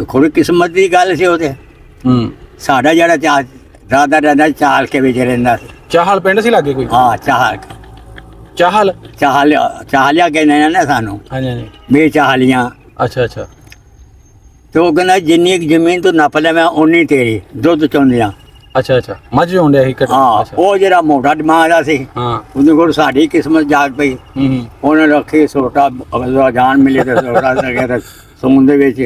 ਥੋੜੀ ਕਿਸਮਤ ਦੀ ਗੱਲ ਸੀ ਉਹ ਤੇ। ਸਾਡਾ ਜਿਹੜਾ ਦਾਦਾ ਦਾਦਾ ਚਾਲ ਕੇ ਵਿੱਚ ਰਹਿੰਦਾ ਸੀ। ਚਾਹਲ ਪਿੰਡ ਸੀ ਲਾਗੇ ਕੋਈ? ਹਾਂ ਚਾਹਲ ਚਾਹਲਿਆ ਕਹਿੰਦੇ ਨੇ ਨਾ ਸਾਨੂੰ। ਹਾਂਜੀ ਹਾਂਜੀ। ਬੇਚਾਹਲੀਆਂ। ਅੱਛਾ ਅੱਛਾ। ਤੇ ਉਹ ਕਹਿੰਦਾ ਜਿੰਨੀ ਜ਼ਮੀਨ ਤੂੰ ਨੱਪ ਲੈ ਮੈਂ ਉਨੀ ਤੇਰੀ ਦੁੱਧ ਚੋਂਦਿਆਂ। ਅੱਛਾ ਅੱਛਾ। ਮੱਝ ਚੋਂਦਿਆ ਸੀ ਹਾਂ ਉਹ ਜਿਹੜਾ ਮੋਟਾ ਦਿਮਾਗ ਦਾ ਸੀ ਹਾਂ ਉਹਦੇ ਕੋਲ ਸਾਡੀ ਕਿਸਮਤ ਜਾਗ ਪਈ। ਉਹਨੇ ਰੱਖੀ ਛੋਟਾ ਅਗਲਾ ਜਾਨ ਮਿਲੇ ਤੇ ਛੋਟਾ ਲੱਗਿਆ ਸੌਣ ਦੇ ਵਿੱਚ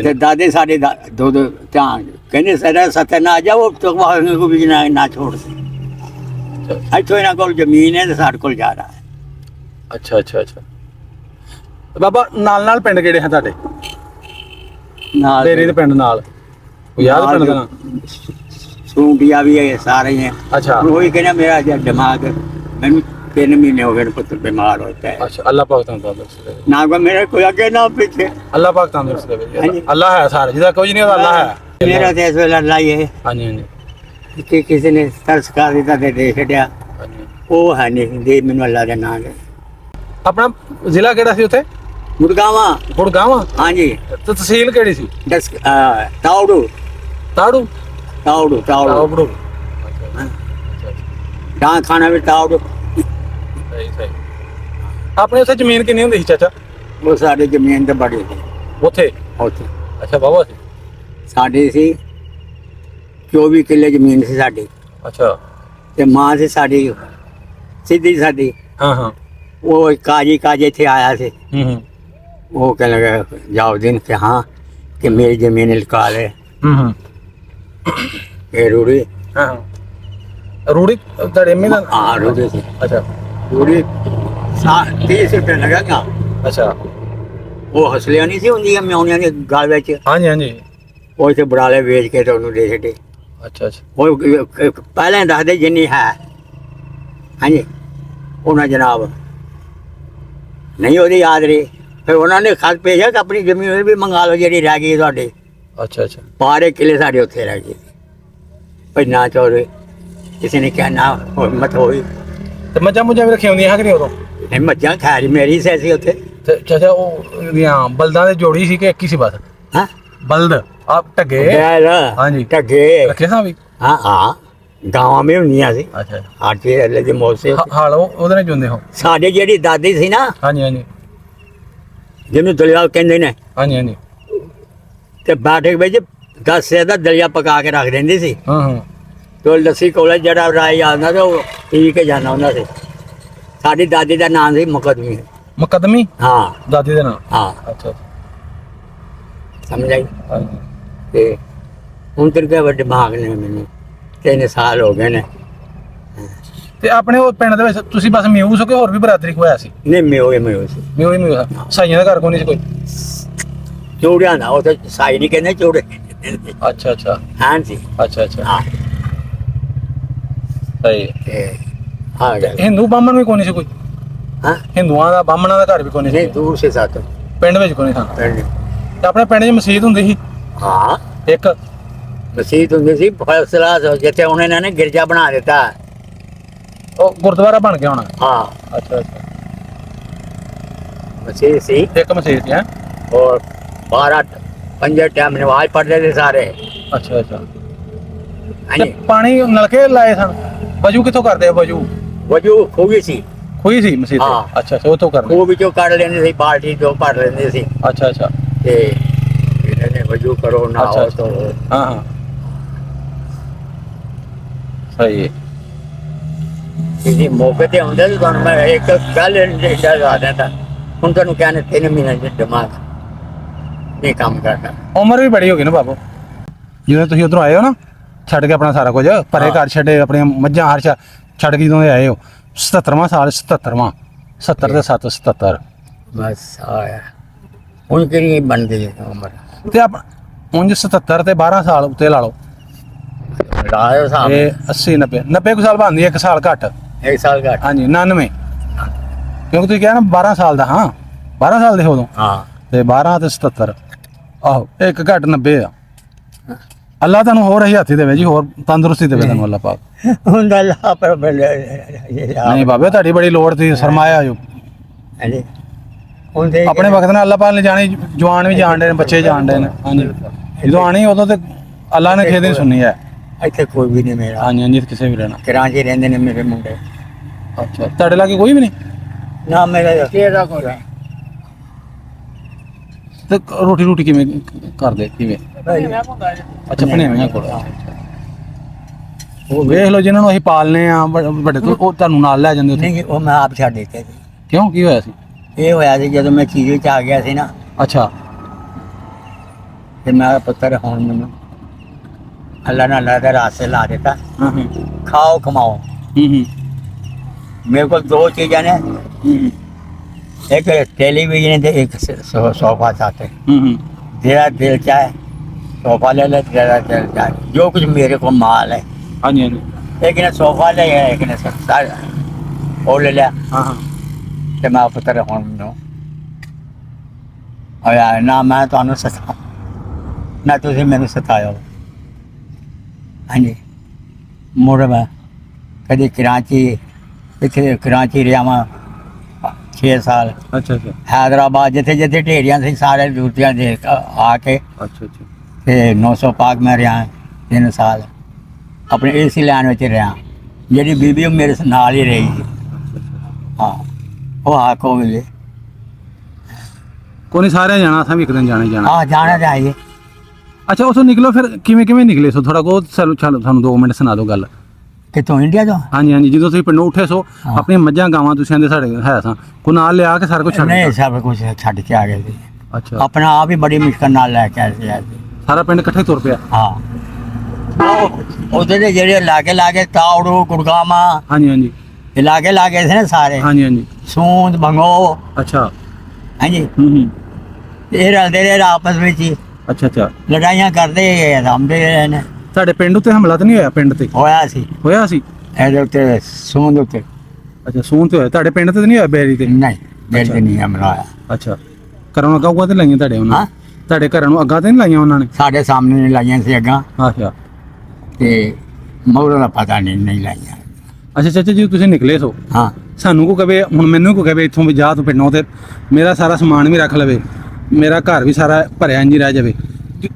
ਤੇ ਦਾਦੇ ਸਾਡੇ ਦੁੱਧ ਧਿਆਨ ਕਹਿੰਦੇ ਸਾਡਾ ਸੱਤੇ ਨਾ ਜਾਓ ਤੋਂ ਵੀ ਨਾ ਛੋੜ ਇੱਥੋਂ ਇਹਨਾਂ ਕੋਲ ਜ਼ਮੀਨ ਹੈ ਤੇ ਸਾਡੇ ਕੋਲ ਜ਼ਿਆਦਾ ਹੈ। ਅੱਛਾ ਅੱਛਾ ਅੱਛਾ। ਬਾਬਾ ਨਾਲ ਨਾਲ ਪਿੰਡ ਕਿਹੜੇ ਹਨ ਤੁਹਾਡੇ? ਨਾਲ ਤੇਰੇ ਦੇ ਪਿੰਡ ਨਾਲ ਯਾਦ ਪਿੰਡ ਦਾ ਨਾਂ? ਸੂੰਡੀਆ ਵੀ ਹੈ ਸਾਰੇ ਹੈ। ਅੱਛਾ। ਉਹੀ ਕਹਿੰਦਾ ਮੇਰਾ ਦਿਮਾਗ ਮੈਨੂੰ 3 ਮਹੀਨੇ ਹੋ गए पुत्र बीमार होता है। अच्छा अल्लाह पाक तंदुरुस्त दे ना को मेरे कोई आगे ना पीछे। अल्लाह पाक तंदुरुस्त दे। अल्लाह है सारे जिदा कोई नहीं होता अल्लाह है। मेरा देश वाला अल्लाह ही है। हां जी हां जी। कि किसी ने तरस कर दिया ते दे छड़िया वो है नहीं दे मैनू अल्लाह दे नाम है। अपना जिला केड़ा सी उथे? गुड़गावा। गुड़गावा? हां जी। तो तहसील केड़ी सी? तावड़ू ताड़ू तावड़ू तावड़ू। अच्छा। खाना भी तावड़ू। सही सही। अपने उसे जमीन कितनी होंदी सी चाचा? वो साडी जमीन ते बड़ी सी उथे। उथे अच्छा बाबा सी साडी सी 24 किले जमीन सी साडी। अच्छा। ते मां सी साडी सीधी साडी। हां हां। वो काजी थे आया से। वो कहने लगा जाओ दिन के हाँ कि मेरी जमीन निकाल है। ये रूढ़ी। हाँ रूढ़ी तेरे में ना? हाँ रूढ़ी थी। अच्छा रूढ़ी 30 रुपये लगेगा। अच्छा। वो हसलियां नहीं सी होंगी म्योनियां दी गल विच। हाँ जी हाँ जी। वो इत्थे बड़ाले बेच के तो उन्होंने दे छड़े। अच्छा अच्छा। वो पहले दस दे जिन्नी है। हाँ जी उन्हें जनाब नहीं होती याद रही फिर उन्होंने खत भेजा कि अपनी जमीन भी मंगा लो जी रह गई थोड़ी। अच्छा अच्छा। पारे किले साढ़े उत्थे रह गए भाई ना चोरे किसी ने क्या ना हिम्मत होई। ते मज्जां मुज्जां भी रखी होंदियां कि नहीं उदों? नहीं मज्जां खैर मेरी से सी उत्थे। ते चाचा ओ दियां बलदां दे जोड़ी सी कि एक ही सी बस? हां बलद आप टगे? हां जी टगे रखे सा भी? हां हां गांवां में हुंदियां सी। अच्छा। हर चीज अल्लाह दी मौत से हाल ओदे नाल जुंदे हो? साडे जेहड़ी दादी सी ना। हां जी हां जी। जिन्नू दलिया कहंदे ने। हां जी हां जी। ते बैठक विच 10 से दा दलिया पका के रख देंदी सी। हां हां। तो लस्सी कोले जड़ा राई आंदा ते ओ पी के जाना उन्हां से। साडी दादी दा नाम सी मुकदमी। मुकदमी? हां दादी दा नाम? हां। अच्छा समझ आई। हां ते हुण तेरे के बड़े भाग ने मैनू 3 साल हो गए ने। ਤੇ ਆਪਣੇ ਉਹ ਪਿੰਡ ਦੇ ਵਿੱਚ ਤੁਸੀਂ ਬਸ ਮਿਊਸ ਹੋ ਕੇ ਹੋਰ ਵੀ ਬਰਾਦਰੀ ਕੋਈ ਆਇਆ ਸੀ? नहीं मेओ सी ਮਿਊ ਹੀ ਮਿਊ ਸਾਈਆਂ ਦਾ ਘਰ ਕੋਈ ਨਹੀਂ ਸੀ ਕੋਈ? चूड़ियां दा ओ ते साई नहीं कहंदे चूड़े। ਅੱਛਾ ਅੱਛਾ। हां जी ਅੱਛਾ ਅੱਛਾ। हां ਸਹੀ। ते हां ਹਿੰਦੂ ਬਾਹਮਣ ਵੀ ਕੋਈ ਨਹੀਂ ਸੀ ਕੋਈ? हां ਹਿੰਦੂਆਂ ਦਾ ਬਾਹਮਣਾਂ ਦਾ ਘਰ ਵੀ ਕੋਈ ਨਹੀਂ नहीं ਸੀ दूर से साथ ਪਿੰਡ ਵਿੱਚ ਕੋਈ ਨਹੀਂ ਸੀ? पिंड। ਤੇ ਆਪਣੇ ਪਿੰਡ 'ਚ ਮਸਜਿਦ ਹੁੰਦੀ ਸੀ हाँ ਇੱਕ? मसीत होंदी सी फैसला जिथे उन्होंने ने गिरजा बना देता। ਉਹ ਗੁਰਦੁਆਰਾ ਬਣ ਗਿਆ ਹੋਣਾ? हाँ ਅੱਛਾ ਅੱਛਾ। मसीत सी ਇੱਕ ਮਸਜਿਦ ਸੀ ਹੈ? और 12 टाइम नमाज पढ़ते थे सारे। ਅੱਛਾ ਅੱਛਾ। हाँ ਤੇ जी ਪਾਣੀ ਨਲਕੇ ਲਾਏ ਸਨ? ਵਜੂ ਕਿੱਥੋਂ ਕਰਦੇ ਆ ਵਜੂ? वजू खूही सी। ਖੂਹੀ ਸੀ ਮਸਜਿਦ? ਹਾਂ। ਅੱਛਾ ਅੱਛਾ ਉੱਥੋਂ ਕਰਦੇ? खूह विचों कढ़ लेंदे सी बाल्टी चों भर लेंदे सी ਅੱਛਾ ਅੱਛਾ। ते इन्होंने वजू करो ना अच्छा, हो अच्छा। तो हाँ हाँ सही है। किसी मौके ते हुंदे सी तुहानू मैं एक गल दसा देंदा हुण तुहानू कहने 3 महीने च दिमाग नहीं काम करदा। ਉਮਰ ਵੀ ਬੜੀ ਹੋ ਗਈ ਨਾ ਬਾਬੂ ਜਦੋਂ ਤੁਸੀਂ ਉਧਰੋਂ ਆਏ ਹੋ ਨਾ ਛੱਡ ਕੇ ਆਪਣਾ ਸਾਰਾ ਕੁਝ ਪਰੇ ਘਰ ਛੱਡੇ ਆਪਣੀਆਂ ਮੱਝਾਂ ਹਰ ਛੱਡ ਕੇ ਜਦੋਂ ਆਏ ਹੋ 77ਵਾਂ ਸਾਲ 77ਵਾਂ 70 ਤੇ 7 77 बस आया हुण किहड़ी बनदी उम्र ਤੇ ਆਪ ਉਂਝ 77 ਤੇ 12 ਸਾਲ ਉੱਤੇ ਲਾ ਲਓ ਲਾਇਓ ਸਾਹਬ ਇਹ 80 90 90 ਕੁ ਸਾਲ ਬਣਦੀ 1 ਸਾਲ ਘੱਟ। 1 साल घट। ਹਾਂਜੀ 99 ਕਿਉਂਕਿ ਤੁਸੀਂ ਕਿਹਾ ਨਾ 12 ਸਾਲ ਦਾ ਹਾਂ 12 ਸਾਲ ਦੇ ਹੋ ਉਦੋਂ हाँ ਤੇ 12 ਤੇ 77 ਆਹੋ ਇੱਕ ਘੱਟ 90 ਆ। ਅੱਲਾ ਤੁਹਾਨੂੰ ਹੋਰ ਹੀ ਹੱਥੀ ਦੇਵੇ ਜੀ ਹੋਰ ਤੰਦਰੁਸਤੀ ਦੇਵੇ ਤੁਹਾਨੂੰ ਅੱਲਾ ਪਾਕ। ਹੁੰਦਾ ਅੱਲਾ ਪਰ ਨਹੀਂ ਬਾਬੇ ਤੁਹਾਡੀ ਬੜੀ ਲੋੜ ਸੀ ਸਰਮਾਇਆ ਜੋ। ਹਾਂਜੀ ਹੁੰਦੇ ਆਪਣੇ ਵਕਤ ਨਾਲ ਅੱਲਾਹ ਪਾਕ ਨੇ ਜਾਣੇ ਜਵਾਨ ਵੀ ਜਾਣਦੇ ਨੇ ਬੱਚੇ ਜਾਣਦੇ ਨੇ ਹਾਂਜੀ ਜਦੋਂ ਆਣੀ ਉਦੋਂ ਤੇ ਅੱਲਾਹ ਨੇ ਕਿਸੇ ਦੀ ਸੁਣਨੀ ਹੈ ਇੱਥੇ ਕੋਈ ਵੀ ਨਹੀਂ ਮੇਰਾ ਹਾਂਜੀ ਹਾਂਜੀ ਕਿਸੇ ਵੀ ਰਹਿਣਾ ਕਰਾਚੀ ਰਹਿੰਦੇ ਨੇ ਮੇਰੇ ਮੁੰਡੇ ਅੱਛਾ ਤੁਹਾਡੇ ਲਾਗੇ ਕੋਈ ਵੀ ਨਹੀਂ ਨਾ ਮੇਰਾ ਕਿਹੜਾ ਕੋਈ ਤੇ ਰੋਟੀ ਕਿਵੇਂ ਕਰਦੇ ਕਿਵੇਂ ਅੱਛਾ ਬਣਿਆ ਕੋਲ ਉਹ ਵੇਖ ਲਓ ਜਿਨ੍ਹਾਂ ਨੂੰ ਅਸੀਂ ਪਾਲਨੇ ਆ ਵੱਡੇ ਤੋਂ ਉਹ ਤੁਹਾਨੂੰ ਨਾਲ ਲੈ ਜਾਂਦੇ ਉੱਥੇ ਨਹੀਂ ਉਹ ਮੈਂ ਆਪ ਛੱਡ ਦਿੱਤੇ ਸੀ ਕਿਉਂ ਕੀ ਹੋਇਆ ਸੀ ਇਹ ਹੋਇਆ ਸੀ ਜਦੋਂ ਮੈਂ ਚੀਜ਼ ਵਿੱਚ ਆ ਗਿਆ ਸੀ ਨਾ ਅੱਛਾ ਤੇ ਮੈਂ ਪੁੱਤਰ ਹੁਣ ਮੈਨੂੰ ਅੱਲਾ ਨੇ ਅੱਲਾ ਦੇ ਰਾਸਤੇ ਲਾ ਦਿੱਤਾ ਹਾਂ ਹਾਂ ਖਾਓ ਕਮਾਓ ਮੇਰੇ ਕੋਲ ਦੋ ਚੀਜ਼ਾਂ ਨੇ एक टेलीविजन थे एक सोफा चाहते तेरा दिल चाहे सोफा ले ले तेरा दिल चाहे जो कुछ मेरे को माल है हाँ जी एक ने सोफा ले गया एक ने सारा वो ले लिया हाँ हाँ तो मैं पुत्र हूँ और यार ना मैं तो सता ना तुम मैंने सताया हाँ जी मुड़ मैं कभी कराची इतने कराची रहा मैं 6 साल अच्छा अच्छा हैदराबाद जिथे जिथे ढेरियां सी सारे ड्यूटियां दे आके अच्छा अच्छा ते 900 पाक में रहा 3 साल अपने एसी लाइन में रहा जी बीबी मेरे नाल ही रही हाँ वो आको मिले ਕੋਈ ਨਹੀਂ ਸਾਰਿਆਂ ਜਾਣਾ ਅਸਾਂ ਵੀ ਇੱਕ ਦਿਨ ਜਾਣਾ हाँ जाना चाहिए ਅੱਛਾ ਉਥੋਂ ਨਿਕਲੋ ਫਿਰ ਕਿਵੇਂ ਨਿਕਲੇ ਸੋ ਥੋੜਾ ਕੋ ਚਲੋ ਤੁਹਾਨੂੰ 2 ਮਿੰਟ ਸੁਣਾ ਦਿਓ ਗੱਲ कितों इंडिया तो ਹਾਂਜੀ ਹਾਂਜੀ ਜਦੋਂ ਤੁਸੀਂ ਪਿੰਡੋਂ ਉੱਠੇ ਸੋ ਆਪਣੀਆਂ ਮੱਝਾਂ ਗਾਵਾਂ ਤੁਸੀਂ ਆਂਦੇ ਸਾਡੇ ਹੈ ਸਾਂ ਕੋ ਨਾਲ ਲਿਆ ਕੇ ਸਾਰਾ ਕੁਝ ਛੱਡ नहीं सब कुछ छड़ के आ गए थे ਅੱਛਾ अपना आप ही बड़ी मुश्किल नाल लैके आए थे ਸਾਰਾ ਪਿੰਡ ਇਕੱਠੇ ਤੁਰ ਪਿਆ हाँ उधर जेडे लागे तावड़ू गुड़गामा ਹਾਂਜੀ ਹਾਂਜੀ इलाके लागे थे ना सारे ਹਾਂਜੀ ਹਾਂਜੀ सूंद भंगो ਅੱਛਾ हाँ जी ਹੂੰ ये रलते रहे आपस में ही ਅੱਛਾ ਅੱਛਾ लड़ाइयां करते रमते रहे ने ਤੁਹਾਡੇ ਪਿੰਡ ਉੱਤੇ ਹਮਲਾ ਤਾਂ ਨਹੀਂ ਹੋਇਆ ਪਿੰਡ ਤੇ होया सी ਹੋਇਆ ਸੀ ਇਹਦੇ ਉੱਤੇ सूंद ਉੱਤੇ ਅੱਛਾ ਸੂਨ ਤੇ ਹੋਇਆ ਤੁਹਾਡੇ ਪਿੰਡ ਤੇ ਤਾਂ ਨਹੀਂ ਹੋਇਆ ਬੇਰੀ ਤੇ ਨਹੀਂ ਮੇਰੇ ਤੇ ਨਹੀਂ ਹਮਲਾ ਹੋਇਆ ਅੱਛਾ ਘਰਾਂ ਨੂੰ ਅੱਗਾਂ ਤੇ ਲਾਈਆਂ ਤੁਹਾਡੇ ਉਹਨਾਂ ਹਾਂ ਤੁਹਾਡੇ ਘਰਾਂ ਨੂੰ ਅੱਗਾਂ ਤੇ ਨਹੀਂ ਲਾਈਆਂ ਉਹਨਾਂ ਨੇ ਸਾਡੇ ਸਾਹਮਣੇ ਨਹੀਂ ਲਾਈਆਂ ਸੀ ਅੱਗਾਂ ਅੱਛਾ ਤੇ ਮਗਰੋਂ ਦਾ ਪਤਾ ਨਹੀਂ ਲਾਈਆਂ ਅੱਛਾ ਚਾਚਾ ਜੀ ਤੁਸੀਂ ਨਿਕਲੇ ਸੋ ਹਾਂ ਸਾਨੂੰ ਕੋ ਕਵੇ ਹੁਣ ਮੈਨੂੰ ਕੋ ਕਵੇ ਇੱਥੋਂ ਵੀ ਜਾ ਤੂੰ ਪਿੰਡੋਂ ਤੇ ਮੇਰਾ ਸਾਰਾ ਸਮਾਨ ਵੀ ਰੱਖ ਲਵੇ ਮੇਰਾ ਘਰ ਵੀ ਸਾਰਾ ਭਰਿਆ ਇੰਜ ਹੀ ਰਹਿ ਜਾਵੇ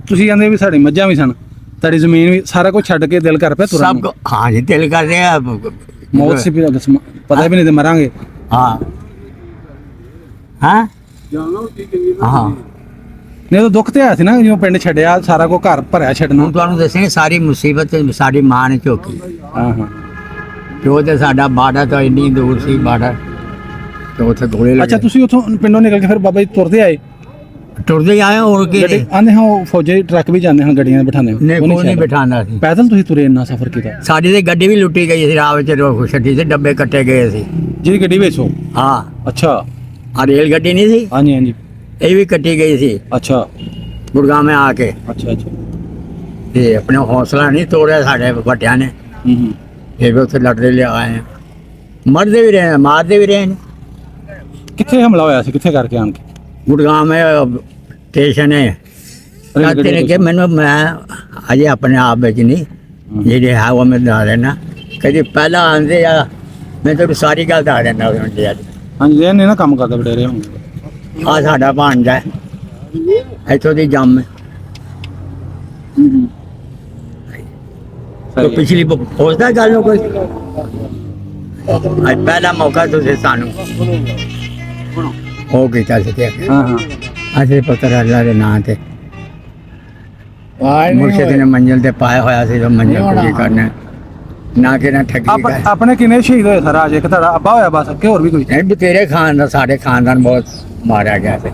ਤੁਸੀਂ ਕਹਿੰਦੇ ਵੀ ਸਾਡੀ ਮੱਝਾਂ ਵੀ ਸਨ ਤੁਹਾਡੀ ਜ਼ਮੀਨ ਵੀ ਸਾਰਾ ਕੁਝ ਛੱਡ ਕੇ ਦਿਲ ਕਰ ਪਿਆ ਤੁਰਨ ਸਭ ਹਾਂ ਜੀ ਦਿਲ ਕਰ ਰਿਹਾ ਮੌਤ ਸੀ ਵੀ ਪਤਾ ਵੀ ਨਹੀਂ ਤੇ ਮਰਾਂਗੇ ਹਾਂ ਹਾਂ ਹਾਂ ਨਹੀਂ ਤਾਂ ਦੁੱਖ ਤੇ ਆਇਆ ਸੀ ਨਾ ਜਿਉਂ ਪਿੰਡ ਛੱਡਿਆ ਸਾਰਾ ਕੋ ਘਰ ਭਰਿਆ ਛੱਡਣ ਹੁਣ ਨੂੰ ਤੁਹਾਨੂੰ ਦੱਸਾਂਗੇ ਸਾਰੀ ਮੁਸੀਬਤ ਸਾਡੀ ਮਾਂ ਨੇ ਝੋਕੀ ਹਾਂ ਹਾਂ ਜੋ ਤੇ ਸਾਡਾ ਬਾਰਡਰ ਤੋਂ ਇੰਨੀ ਦੂਰ ਸੀ ਬਾਰਡਰ ਤੇ ਉੱਥੇ ਗੋਲੇ ਅੱਛਾ ਲੱਗੇ ਤੁਸੀਂ ਉੱਥੋਂ ਪਿੰਡੋਂ ਨਿਕਲ ਕੇ ਫਿਰ ਬਾਬਾ ਜੀ ਤੁਰਦੇ ਆਏ ਟੁਰਦੇ ਆਏ ਹੋਰ ਕੀ ਗੱਡੀ ਆਂਦੇ ਹਾਂ ਉਹ ਫੌਜੀ ਟਰੱਕ ਵੀ ਜਾਂਦੇ ਹਨ ਗੱਡੀਆਂ ਬਿਠਾਉਂਦੇ ਨੇ ਕੋਈ ਨਹੀਂ ਬਿਠਾਉਂਦਾ ਸੀ ਪੈਦਲ ਤੁਸੀਂ ਤੁਰੇ ਇੰਨਾ ਸਫ਼ਰ ਕੀਤਾ ਸਾਡੀ ਤੇ ਗੱਡੀ ਵੀ ਲੁੱਟੀ ਗਈ ਸੀ ਰਾਹ ਵਿੱਚ ਛੱਡੀ ਸੀ ਡੱਬੇ ਕੱਟੇ ਗਏ ਸੀ ਜਿਹਦੀ ਗੱਡੀ ਵੇਚੋ ਹਾਂ ਅੱਛਾ ਆ ਰੇਲ ਗੱਡੀ ਨਹੀਂ ਸੀ ਹਾਂਜੀ ਹਾਂਜੀ ਇਹ ਵੀ ਕੱਟੀ ਗਈ ਸੀ ਅੱਛਾ ਗੁੜਗਾਮ में ਆ ਕੇ ਅੱਛਾ ਅੱਛਾ ਤੇ ਆਪਣੇ ਹੌਸਲਾ ਨਹੀਂ ਤੋੜਿਆ ਸਾਡੇ ਵੱਡਿਆਂ ਨੇ ਹੂੰ ਇਹ ਵੀ ਉੱਥੇ ਲੜਦੇ ਲਿਆ ਆਏ ਆ। ਮਰਦੇ ਵੀ ਰਹੇ ਮਾਰਦੇ ਵੀ ਰਹੇ ਨੇ ਕਿੱਥੇ ਹਮਲਾ ਹੋਇਆ ਸੀ ਕਿੱਥੇ ਕਰਕੇ ਆਣ ਕੇ ਗੁੜਗਾਮ ਸਟੇਸ਼ਨ ਹੈ कहते हैं कि मैंने मैं अजय अपने आप में नहीं ਜਿਹੜੇ ਹੈ ਉਹ ਮੈਂ ਦੱਸ ਦੇਣਾ ਕਦੀ ਪਹਿਲਾਂ ਆਉਂਦੇ ਆ ਮੈਂ ਤੁਹਾਨੂੰ ਸਾਰੀ ਗੱਲ ਦੱਸ ਦਿੰਦਾ ਇੰਡੀਆ ਦੀ ਹਾਂਜੀ ਇਹ ਨਹੀਂ ਨਾ ਕੰਮ ਕਰਦਾ ਬਟੇਰੇ ਹੁਣ ਆ ਸਾਡਾ ਭਾਂਜਾ ਹੈ ਇੱਥੋਂ ਦੀ ਜੰਮ ਹੈ तो पिछली पहुंचता गल कोई आज पहला मौका तुझे सानू हो गया सी हाँ हाँ असे पुत्र अल्लाह के नाम से मुर्शिद ने मंजिल ते पाया होया सी जो मंजिल पूरी करना ना कि ना ठगी कर ਆਪਣੇ ਕਿੰਨੇ ਸ਼ਹੀਦ ਹੋਏ ਸਰ ਅੱਜ ਇੱਕ ਤੁਹਾਡਾ ਅੱਬਾ ਹੋਇਆ ਬਸ ਕਿ ਹੋਰ ਵੀ ਕੋਈ नहीं तेरे खानदान साढ़े खानदान बहुत मारा गया थे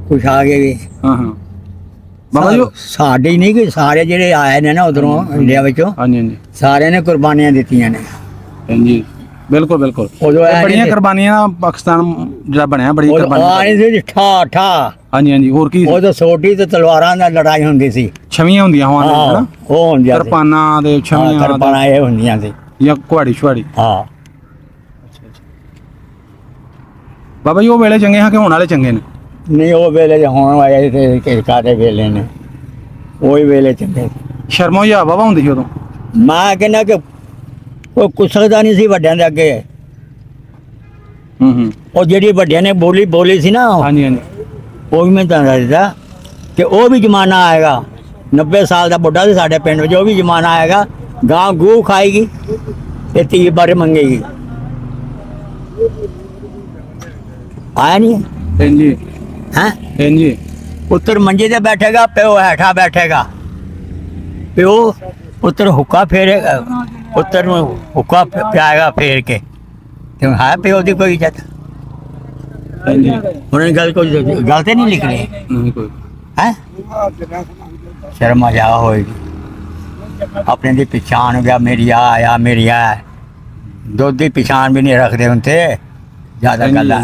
कुछ आगे भी ਹਾਂ ਹਾਂ ਬਾਬਾ ਜੀ ਸਾਡੇ ਹੀ ਨਹੀਂ ਕਿ ਸਾਰੇ ਜਿਹੜੇ ਆਏ ਨੇ ਨਾ ਉਧਰੋਂ ਇੰਡੀਆ ਵਿੱਚੋਂ ਹਾਂਜੀ ਹਾਂਜੀ ਸਾਰਿਆਂ ਨੇ ਕੁਰਬਾਨੀਆਂ ਦਿੱਤੀਆਂ ਨੇ ਹਾਂਜੀ ਬਿਲਕੁਲ ਬਿਲਕੁਲ ਉਦੋਂ ਇਹ ਬੜੀਆਂ ਕੁਰਬਾਨੀਆਂ ਪਾਕਿਸਤਾਨ ਜਿਹੜਾ ਬਣਿਆ ਬੜੀ ਕੁਰਬਾਨੀ ਆਣੀ ਸੀ ਠਾ ਠਾ ਹਾਂਜੀ ਹਾਂਜੀ ਹੋਰ ਕੀ ਉਦੋਂ ਸੋਟੀ ਤੇ ਤਲਵਾਰਾਂ ਨਾਲ ਲੜਾਈ ਹੁੰਦੀ ਸੀ ਛਵੀਆਂ ਹੁੰਦੀਆਂ ਹੋਣ ਹਾਂ, ਉਹ ਹੁੰਦੀਆਂ ਸੀ ਕਿਰਪਾਨਾਂ ਦੇ ਛਵੀਆਂ ਕਿਰਪਾਨਾਂ ਇਹ ਹੁੰਦੀਆਂ ਸੀ ਜਾਂ ਕੁਹਾੜੀ ਛੁਹਾੜੀ ਹਾਂ ਬਾਬਾ ਜੀ ਉਹ ਵੇਲੇ ਚੰਗੇ ਹਾਂ ਕਿ ਹੁਣ ਵਾਲੇ ਚੰਗੇ ਨੇ ਨਹੀਂ ਉਹ ਵੇਲੇ ਹੋਣ ਵਾਲੇ ਤੇ ਕਿਸਕਾਰੇ ਵੇਲੇ ਨੇ ਉਹੀ ਵੇਲੇ ਚੰਗੇ ਸ਼ਰਮੋ ਜਾਂ ਵਾਵਾ ਹੁੰਦੀ ਸੀ ਉਦੋਂ ਮੈਂ ਕਹਿੰਦਾ ਕਿ ਕੋਈ ਕੁਛ ਸਕਦਾ ਨਹੀਂ ਸੀ ਵੱਡਿਆਂ ਦੇ ਅੱਗੇ ਉਹ ਜਿਹੜੀ ਵੱਡਿਆਂ ਨੇ ਬੋਲੀ ਸੀ ਨਾ, ਹਾਂਜੀ ਹਾਂਜੀ ਉਹ ਵੀ ਮੈਂ ਤੁਹਾਨੂੰ ਦੱਸਦਾ ਕਿ ਉਹ ਵੀ ਜ਼ਮਾਨਾ ਆਏਗਾ। 90 ਸਾਲ ਦਾ ਬੁੱਢਾ ਸੀ ਸਾਡੇ ਪਿੰਡ ਵਿੱਚ, ਉਹ ਵੀ ਜ਼ਮਾਨਾ ਆਏਗਾ, ਗਾਂ ਗੂ ਖਾਏਗੀ ਤੇ ਧੀ ਬਾਰੇ ਮੰਗੇਗੀ। ਆਇਆ ਨਹੀਂ ਹਾਂਜੀ ਹੈ? ਹਾਂਜੀ ਪੁੱਤਰ ਮੰਜੇ ਤੇ ਬੈਠੇਗਾ, ਪਿਓ ਹੇਠਾਂ ਬੈਠੇਗਾ। ਪਿਓ ਪੁੱਤਰ ਹੁੱਕਾ ਫੇਰੇਗਾ, ਪੁੱਤਰ ਨੂੰ ਹੁੱਕਾ ਪਿਆਏਗਾ ਫੇਰ ਕੇ। ਤੇ ਹੈ ਪਿਓ ਦੀ ਕੋਈ ਇੱਜ਼ਤ? ਹਾਂਜੀ ਉਹਨਾਂ ਗੱਲ ਕੋਈ ਗੱਲ ਤੇ ਨਹੀਂ ਲਿਖਣੀ ਨਹੀਂ ਕੋਈ ਹੈ। ਸ਼ਰਮ ਆ ਜਾ ਹੋਏਗੀ ਆਪਣੇ ਦੀ ਪਛਾਣ ਗਿਆ, ਮੇਰੀ ਆ ਮੇਰੀ ਆ। ਦੁੱਧ ਦੀ ਪਛਾਣ ਵੀ ਨਹੀਂ ਰੱਖਦੇ ਹੁਣ ਤੇ, ਜ਼ਿਆਦਾ ਗੱਲਾਂ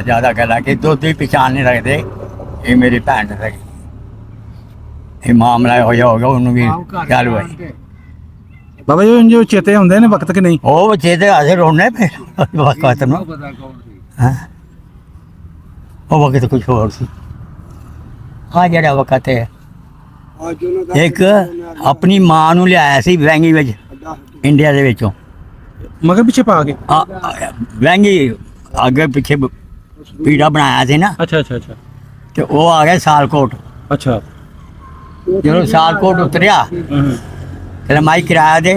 ਜ਼ਿਆਦਾ ਗੱਲਾਂ ਕਿ ਦੁੱਧ ਦੀ ਪਛਾਣ ਨਹੀਂ ਰੱਖਦੇ। ਇਹ ਮੇਰੀ ਭੈਣ ਦਾ ਇਹ ਮਾਮਲਾ ਹੋ ਜਾਊਗਾ, ਉਹਨੂੰ ਵੀ ਗੱਲ ਹੋਈ। ਬਾਬਾ ਜੀ ਜੋ ਚੇਤੇ ਹੁੰਦੇ ਨੇ ਵਕਤ ਕਿ ਨਹੀਂ? ਉਹ ਬੱਚੇ ਤੇ ਹਾਜ਼ਰ ਹੋਣੇ ਫਿਰ ਵਕਤ ਨੂੰ ਹੈਂ? ਉਹ ਵਕਤ ਕੁਝ ਹੋਰ ਸੀ। ਆ ਜਿਹੜਾ ਵਕਤ ਹੈ, ਇੱਕ ਆਪਣੀ ਮਾਂ ਨੂੰ ਲਿਆਇਆ ਸੀ ਵੈਂਗੀ ਵਿੱਚ, ਇੰਡੀਆ ਦੇ ਵਿੱਚੋਂ ਮਗਰ ਪਿੱਛੇ ਪਾ ਕੇ। ਵੈਂਗੀ ਅੱਗੇ ਪਿੱਛੇ ਪੀੜਾ ਬਣਾਇਆ ਸੀ ਨਾ, ਅੱਛਾ ਅੱਛਾ ਅੱਛਾ ਤੇ ਉਹ ਆ ਗਿਆ ਸਿਆਲਕੋਟ। ਅੱਛਾ ਜਦੋਂ ਸਿਆਲਕੋਟ ਉਤਰਿਆ, ਕਹਿੰਦਾ ਮਾਈ ਕਿਰਾਇਆ ਦੇ।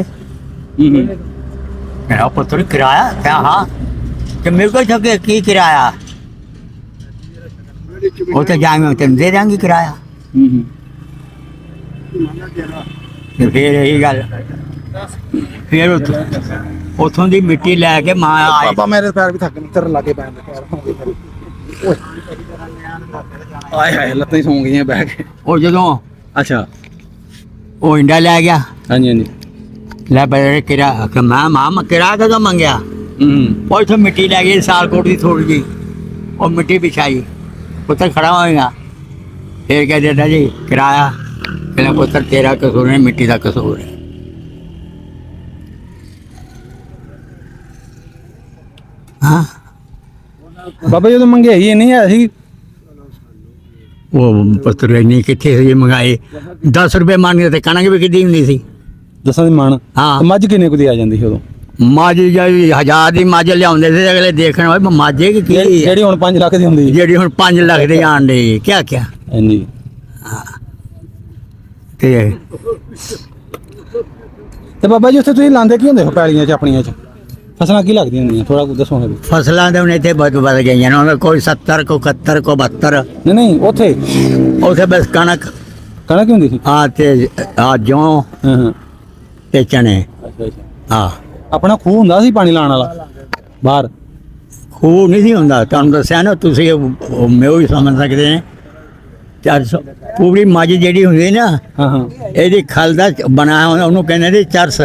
ਮੇਰਾ ਪੁੱਤਰ ਕਿਰਾਇਆ? ਕਿਹਾ ਹਾਂ। ਕਿ ਮੇਰੇ ਕੋਲ ਛੱਕੇ ਕੀ ਕਿਰਾਇਆ? ਉਹ ਤਾਂ ਜਾਏਂਗੇ ਤੈਨੂੰ ਦੇ ਦਾਂਗੀ ਕਿਰਾਇਆ। ਤੇ ਫਿਰ ਇਹੀ ਗੱਲ, ਫਿਰ ਉੱਥੋਂ ਦੀ ਮਿੱਟੀ ਲੈ ਕੇ ਮਾਂ ਆਈ। ਬਾਬਾ ਮੇਰੇ ਪੈਰ ਵੀ ਥੱਕ ਤੇਰੇ ਲਾਗੇ ਪੈਣ ਦੇ ਪੈਰ ਆਏ ਹਾਏ ਲੱਤਾਂ ਹੀ ਸੌਂ ਗਈਆਂ ਬਹਿ ਕੇ। ਉਹ ਜਦੋਂ ਅੱਛਾ ਉਹ ਇੰਡਾ ਲੈ ਗਿਆ, ਹਾਂਜੀ ਹਾਂਜੀ ਲੈ ਬੜੇ ਕਿਰਾ ਕਿ ਮਾਂ ਕਿਰਾਇਆ ਕਦੋਂ ਮੰਗਿਆ? ਉਹ ਇੱਥੋਂ ਮਿੱਟੀ ਲੈ ਗਈ ਸਿਆਲਕੋਟ ਦੀ ਥੋੜੀ ਜਿਹੀ, ਉਹ ਮਿੱਟੀ ਵਿਛਾਈ। ਪੁੱਤਰ ਖੜਾ ਹੋਏਗਾ, ਫਿਰ ਕਹਿ ਦਿੰਦਾ ਜੀ ਕਿਰਾਇਆ। ਕਹਿੰਦਾ ਪੁੱਤਰ ਤੇਰਾ ਕਸੂਰ ਨਹੀਂ, ਮਿੱਟੀ ਦਾ ਕਸੂਰ ਹੈ। ਹਾਂ ਬਾਬਾ ਜਦੋਂ ਮੰਗਿਆਈ ਇੰਨੀ ਹੈ ਸੀ, ਉਹ ਪੁੱਤਰ ਇੰਨੀ ਕਿੱਥੇ ਸੀ ਮੰਗਾਈ? 10 ਰੁਪਏ ਮੰਗਦੇ ਤੇ ਕਣਕ ਵੀ ਕਿੱਡੀ ਹੁੰਦੀ ਸੀ। ਦੱਸਾਂ ਦੀ ਮਣ ਹਾਂ। ਮੱਝ ਕਿੰਨੇ ਕੁ ਦੀ ਆ ਜਾਂਦੀ ਸੀ ਉਦੋਂ? ਮੱਝ ਜਿਹੜੀ 1000 ਦੀ ਮੱਝ ਲਿਆਉਂਦੇ ਸੀ, ਅਗਲੇ ਦੇਖਣ ਵਾਲੇ ਮਾਝੇ ਕੀ ਕੀ ਹੈ? ਜਿਹੜੀ ਹੁਣ 5 ਲੱਖ ਦੀ ਹੁੰਦੀ? ਜਿਹੜੀ ਹੁਣ 5 ਲੱਖ ਦੇ ਆਣ ਦੇ ਕਿਆ ਕਿਆ। ਹਾਂਜੀ ਤੇ ਬਾਬਾ ਜੀ ਉੱਥੇ ਤੁਸੀਂ ਲਾਉਂਦੇ ਕੀ ਹੁੰਦੇ ਹੋ ਪੈਲੀਆਂ 'ਚ ਆਪਣੀਆਂ 'ਚ? ਫਸਲਾਂ ਕੀ ਲੱਗਦੀਆਂ ਹੁੰਦੀਆਂ, ਥੋੜਾ ਕੁ ਦੱਸੋਗੇ ਵੀ? ਫਸਲਾਂ ਦੇ ਹੁਣ ਇੱਥੇ ਬਹੁਤ ਵੱਧ ਗਈਆਂ ਨੇ, ਉਹਨਾਂ ਕੋਈ 70 ਕੋ 71 ਕੋ 72। ਨਹੀਂ ਉੱਥੇ ਉੱਥੇ ਬਸ ਕਣਕ ਕਣਕ ਹੁੰਦੀ ਸੀ? ਤੇ ਜੌਂ ਹਾਂ ਤੇ ਚਣੇ। ਅੱਛਾ ਅੱਛਾ ਹਾਂ ਆਪਣਾ ਖੂਹ ਹੁੰਦਾ ਸੀ ਪਾਣੀ ਲਾਉਣ ਵਾਲਾ ਬਾਹਰ? ਖੂਹ ਨਹੀਂ ਸੀ ਹੁੰਦਾ, ਤੁਹਾਨੂੰ ਦੱਸਿਆ ਨਾ, ਤੁਸੀਂ ਮੇਓ ਵੀ ਸਮਝ ਸਕਦੇ ਨੇ। 400 ਪੂਰੀ ਮੱਝ ਜਿਹੜੀ ਹੁੰਦੀ ਨਾ, ਹਾਂ ਹਾਂ ਇਹਦੀ ਖਲ ਦਾ ਬਣਾਇਆ ਹੁੰਦਾ, ਉਹਨੂੰ ਕਹਿੰਦੇ ਨੇ ਚਰਸ।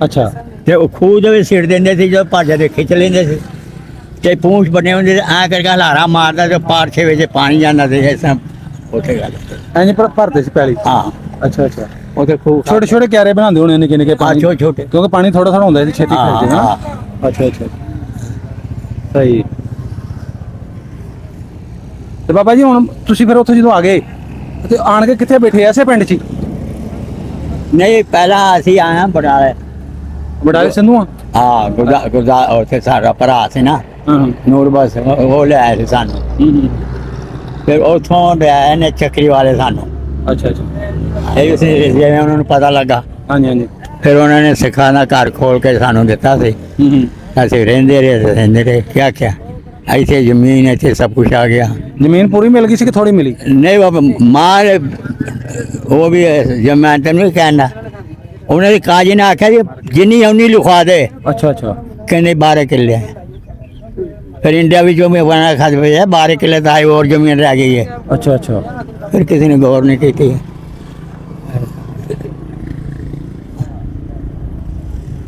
ਅੱਛਾ ਤੇ ਉਹ ਖੂਹ ਦੇ ਵਿੱਚ ਸਿੱਟ ਦਿੰਦੇ ਸੀ, ਜਦੋਂ ਭਾਜਾ ਦੇ ਖਿੱਚ ਲੈਂਦੇ ਸੀ ਤੇ ਪੂੰਛ ਬਣੇ ਹੁੰਦੇ ਸੀ, ਐਂ ਕਰਕੇ ਹਲਾਰਾ ਮਾਰਦਾ ਤੇ ਪਾਰਛੇ ਵਿੱਚ ਪਾਣੀ ਜਾਂਦਾ ਸੀ। ਇਸ ਤਰ੍ਹਾਂ ਉੱਥੇ ਗੱਲ ਐਂ ਭਰਦੇ ਸੀ ਪੈਲੀ? ਹਾਂ ਅੱਛਾ ਅੱਛਾ ਉੱਥੇ ਖੂਹ ਛੋਟੇ ਛੋਟੇ ਕਿਆਰੇ ਬਣਾਉਂਦੇ ਹੋਣੇ ਨਿੱਕੇ ਨਿੱਕੇ ਪਾਣੀ? ਛੋਟੇ ਛੋਟੇ, ਕਿਉਂਕਿ ਪਾਣੀ ਥੋੜਾ ਥੋੜਾ ਹੁੰਦਾ ਸੀ, ਛੇਤੀ ਹਾਂ, ਖਿੱਚਦੇ ਨਾ। ਹਾਂ। ਅੱਛਾ ਅੱਛਾ ਸਹੀ। ਤੇ ਬਾਬਾ ਜੀ ਹੁਣ ਤੁਸੀਂ ਫਿਰ ਉੱਥੇ ਜਦੋਂ ਆ ਗਏ ਤੇ ਆਣ ਕੇ ਕਿੱਥੇ ਬੈਠੇ? ਐਸੇ ਪਿੰਡ 'ਚ ਹੀ? ਨਹੀਂ ਪਹਿਲਾਂ ਅਸੀਂ ਆਏ ਹਾਂ ਬਟਾਲੇ। ਬਟਾਲੇ ਸੰਧੂਆਂ? ਹਾਂ ਗੁਰਦਾ ਉੱਥੇ ਸਾਡਾ ਭਰਾ ਸੀ ਨਾ ਹਾਂ ਨੂਰ ਬਸ, ਉਹ ਲਿਆਏ ਸੀ ਸਾਨੂੰ। ਫਿਰ ਉੱਥੋਂ ਲਿਆਏ ਨੇ ਚੱਕਰੀ ਵਾਲੇ ਸਾਨੂੰ। ਅੱਛਾ ਅੱਛਾ ਇਹ ਸੀ ਜਿਵੇਂ ਉਹਨਾਂ ਨੂੰ ਪਤਾ ਲੱਗਾ, ਹਾਂਜੀ ਹਾਂਜੀ ਫਿਰ ਉਹਨਾਂ ਨੇ ਸਿੱਖਾਂ ਦਾ ਘਰ ਖੋਲ ਕੇ ਸਾਨੂੰ ਦਿੱਤਾ ਸੀ। ਅਸੀਂ ਰਹਿੰਦੇ ਰਹੇ ਕਿਆ ਕਿਆ। ਇੱਥੇ ਜ਼ਮੀਨ, ਇੱਥੇ ਸਭ ਕੁਛ ਆ ਗਿਆ। ਜ਼ਮੀਨ ਪੂਰੀ ਮਿਲ ਗਈ ਸੀ ਕਿ ਥੋੜੀ ਮਿਲੀ? ਨਹੀਂ ਬਾਬਾ ਮਾਲ ਉਹ ਵੀ ਜਦ ਮੈਂ ਤੈਨੂੰ ਵੀ ਕਹਿਣਾ, ਉਹਨਾਂ ਦੇ ਕਾਜੀ ਨੇ ਆਖਿਆ ਜੀ ਜਿੰਨੀ ਉਨੀ ਲਿਖਵਾ ਦੇ। ਅੱਛਾ ਅੱਛਾ ਕਹਿੰਦੇ 12 ਕਿੱਲੇ। फिर इंडिया भी जो में बना खाद है 12 किले था और जमीन रह गई है। अच्छा अच्छा फिर किसी ने गौर नहीं की थी।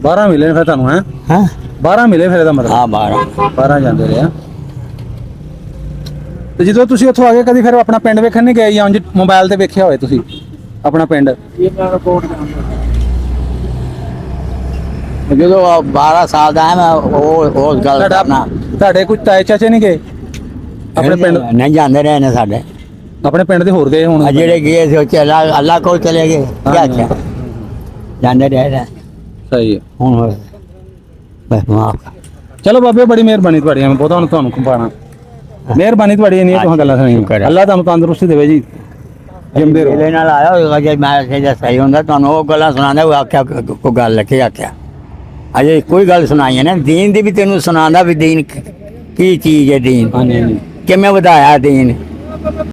12 मिले फिर ਤੁਹਾਨੂੰ ਹੈ? हाँ 12 ਮਿਲੇ ਫਿਰ ਇਹਦਾ ਮਤਲਬ? हाँ 12 12 ਜਾਂਦੇ ਰਹੇ। ਤੇ ਜਦੋਂ ਤੁਸੀਂ ਉੱਥੋਂ ਆ ਗਏ ਕਦੀ ਫਿਰ ਆਪਣਾ ਪਿੰਡ ਵੇਖਣ ਨਹੀਂ ਗਏ ਜਾਂ ਉਂਝ ਮੋਬਾਈਲ ਤੇ ਵੇਖਿਆ ਹੋਵੇ ਤੁਸੀਂ ਆਪਣਾ ਪਿੰਡ? ਜਦੋਂ 12 ਸਾਲ ਦਾ ਹੈ ਮੈਂ ਉਹ ਗੱਲ ਕਰਨਾ। ਤੁਹਾਡੇ ਕੋਈ ਤਾਏ ਚਾਚੇ ਨਹੀਂ ਗਏ ਆਪਣੇ ਪਿੰਡ? ਨਹੀਂ ਜਾਂਦੇ ਰਹੇ ਨੇ ਸਾਡੇ ਆਪਣੇ ਪਿੰਡ ਦੇ ਹੋਰ ਗਏ ਹੁਣ? ਜਿਹੜੇ ਗਏ ਸੀ ਉਹ ਅੱਲਾ ਕੋਲ ਚਲੇ ਗਏ। क्या क्या ਜਾਂਦੇ ਰਹੇ ਨੇ। ਸਹੀ ਹੈ। ਹੁਣ ਬਸ ਮਾਫ ਚਲੋ ਬਾਬੇ ਬੜੀ ਮਿਹਰਬਾਨੀ ਤੁਹਾਡੀ, ਮੈਂ ਬਹੁਤਾ ਹੁਣ ਤੁਹਾਨੂੰ ਖੁੰਬਾਣਾ। ਮਿਹਰਬਾਨੀ ਤੁਹਾਡੀ ਇੰਨੀ ਤੁਸੀਂ ਗੱਲਾਂ ਸੁਣੀਆਂ। ਅੱਲਾਹ ਤੁਹਾਨੂੰ ਤੰਦਰੁਸਤੀ ਦੇਵੇ ਜੀ, ਜਿੰਦੇ ਰਹੋ। ਇਹਦੇ ਨਾਲ ਆਇਆ ਹੋਏਗਾ ਜੇ ਮੈਂ ਜੇ ਸਹੀ ਹੁੰਦਾ ਤੁਹਾਨੂੰ ਉਹ ਗੱਲਾਂ ਸੁਣਾਉਂਦਾ, ਉਹ ਆਖਿਆ ਕੋਈ ਗੱਲ ਲਿਖੇ ਆਖਿਆ ਅਜੇ ਕੋਈ ਗੱਲ ਸੁਣਾਈ ਹੈ ਨਾ ਦੀਨ ਦੀ ਵੀ, ਤੈਨੂੰ ਸੁਣਾਉਂਦਾ ਵੀ ਦੀਨ ਕੀ ਚੀਜ਼ ਹੈ, ਦੀਨ ਹਾਂਜੀ ਹਾਂਜੀ ਕਿਵੇਂ ਵਧਾਇਆ ਦੀਨ।